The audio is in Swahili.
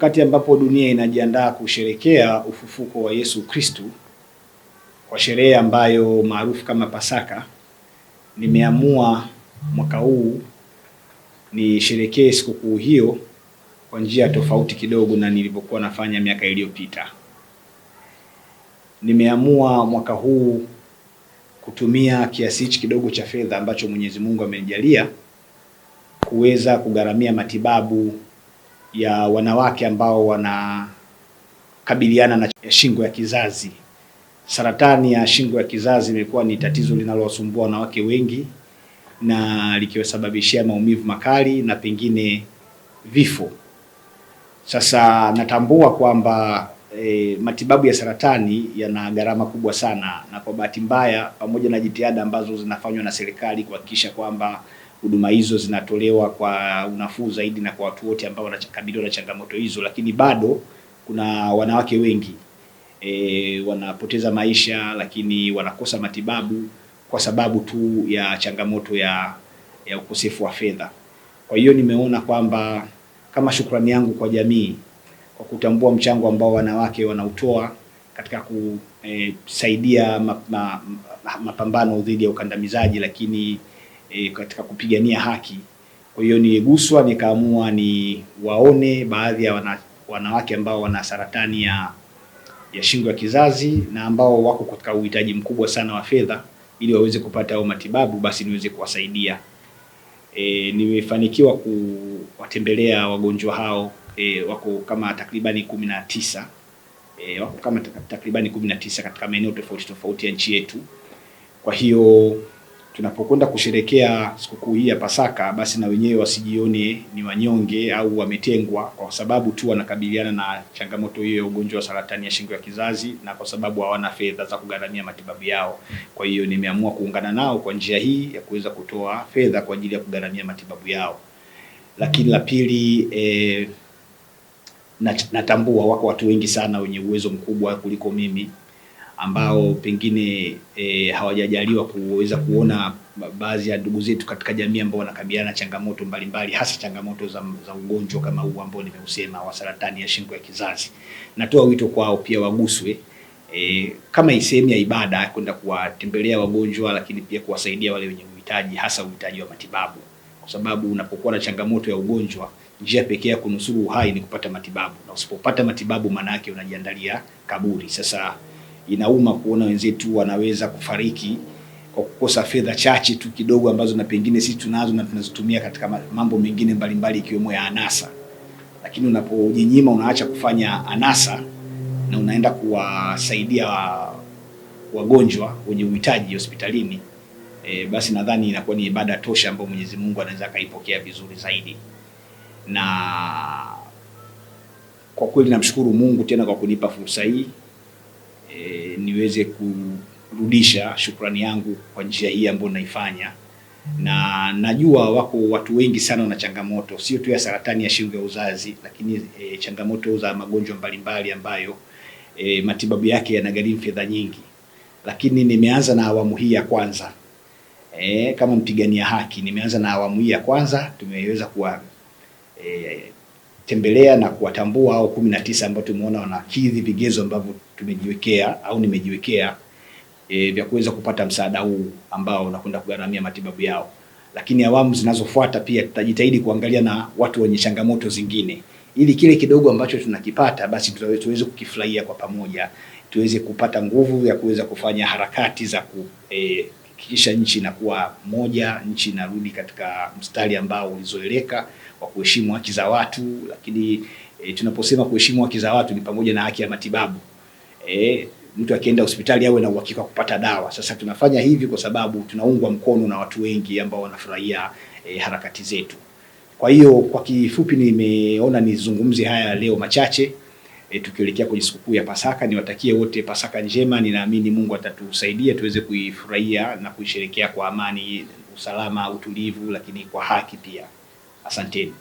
Wakati ambapo dunia inajiandaa kusherekea ufufuko wa Yesu Kristo kwa sherehe ambayo maarufu kama Pasaka, nimeamua mwaka huu nisherekee sikukuu hiyo kwa njia tofauti kidogo na nilivyokuwa nafanya miaka iliyopita. Nimeamua mwaka huu kutumia kiasi hichi kidogo cha fedha ambacho Mwenyezi Mungu amenijalia kuweza kugharamia matibabu ya wanawake ambao wanakabiliana na shingo ya kizazi. Saratani ya shingo ya kizazi imekuwa ni tatizo linalowasumbua wanawake wengi na likiwasababishia maumivu makali na pengine vifo. Sasa natambua kwamba matibabu ya saratani yana gharama kubwa sana, na kwa bahati mbaya, pamoja na jitihada ambazo zinafanywa na serikali kuhakikisha kwamba huduma hizo zinatolewa kwa unafuu zaidi na kwa watu wote ambao wanakabiliwa na changamoto hizo, lakini bado kuna wanawake wengi wanapoteza maisha, lakini wanakosa matibabu kwa sababu tu ya changamoto ya ukosefu wa fedha. Kwa hiyo nimeona kwamba kama shukrani yangu kwa jamii kwa kutambua mchango ambao wanawake wanautoa katika kusaidia mapambano dhidi ya ukandamizaji, lakini katika kupigania haki. Kwa hiyo niliguswa, nikaamua ni waone baadhi ya wanawake ambao wana saratani ya shingo ya kizazi na ambao wako katika uhitaji mkubwa sana wa fedha ili waweze kupata au matibabu, basi niweze kuwasaidia. Nimefanikiwa kuwatembelea wagonjwa hao, wako kama takribani 19. Wako kama takribani 19 katika maeneo tofauti tofauti ya nchi yetu. Kwa hiyo tunapokwenda kusherekea sikukuu hii ya Pasaka, basi na wenyewe wasijione ni wanyonge au wametengwa kwa sababu tu wanakabiliana na changamoto hiyo ya ugonjwa wa saratani ya shingo ya kizazi na kwa sababu hawana fedha za kugharamia matibabu yao. Kwa hiyo nimeamua kuungana nao kwa njia hii ya kuweza kutoa fedha kwa ajili ya kugharamia matibabu yao. Lakini la pili, natambua wako watu wengi sana wenye uwezo mkubwa kuliko mimi ambao pengine hawajajaliwa kuweza kuona baadhi ya ndugu zetu katika jamii ambao wanakabiliana na changamoto mbalimbali, hasa changamoto za ugonjwa kama huu ambao nimeusema wa saratani ya shingo ya kizazi. Natoa wito kwao pia waguswe kama sehemu ya ibada kwenda kuwatembelea wagonjwa, lakini pia kuwasaidia wale wenye uhitaji, hasa uhitaji wa matibabu, kwa sababu unapokuwa na changamoto ya ugonjwa, njia pekee ya kunusuru uhai ni kupata matibabu, na usipopata matibabu maana yake unajiandalia kaburi. Sasa inauma kuona wenzetu wanaweza kufariki kwa kukosa fedha chache tu kidogo ambazo na pengine sisi tunazo na tunazitumia katika mambo mengine mbalimbali ikiwemo ya anasa. Lakini unapojinyima, unaacha kufanya anasa na unaenda kuwasaidia wagonjwa wenye uhitaji hospitalini, basi nadhani inakuwa ni ibada tosha ambayo Mwenyezi Mungu anaweza kaipokea vizuri zaidi. Na kwa kweli namshukuru Mungu tena kwa kunipa fursa hii niweze kurudisha shukrani yangu kwa njia hii ambayo naifanya. Na najua wako watu wengi sana wana changamoto, sio tu ya saratani ya shingo ya uzazi, lakini changamoto za magonjwa mbalimbali ambayo matibabu yake yanagharimu fedha nyingi. Lakini nimeanza na awamu hii ya kwanza. Kama mpigania haki, nimeanza na awamu hii ya kwanza. Tumeweza kuwa tembelea na kuwatambua hao 19 ambao tumeona wanakidhi vigezo ambavyo tumejiwekea au nimejiwekea vya kuweza kupata msaada huu ambao unakwenda kugharamia matibabu yao. Lakini awamu zinazofuata pia tutajitahidi kuangalia na watu wenye changamoto zingine, ili kile kidogo ambacho tunakipata basi tuweze kukifurahia kwa pamoja, tuweze kupata nguvu ya kuweza kufanya harakati za kuhakikisha nchi inakuwa moja, nchi inarudi katika mstari ambao ulizoeleka wa kuheshimu haki za watu. Lakini tunaposema kuheshimu haki za watu ni pamoja na haki ya matibabu. Mtu akienda hospitali awe na uhakika kupata dawa. Sasa tunafanya hivi kwa sababu tunaungwa mkono na watu wengi ambao wanafurahia harakati zetu. Kwa hiyo kwa kifupi nimeona nizungumzie haya leo machache tukielekea kwenye sikukuu ya Pasaka. Niwatakie wote Pasaka njema. Ninaamini Mungu atatusaidia tuweze kuifurahia na kuisherehekea kwa amani, usalama, utulivu, lakini kwa haki pia. Asanteni.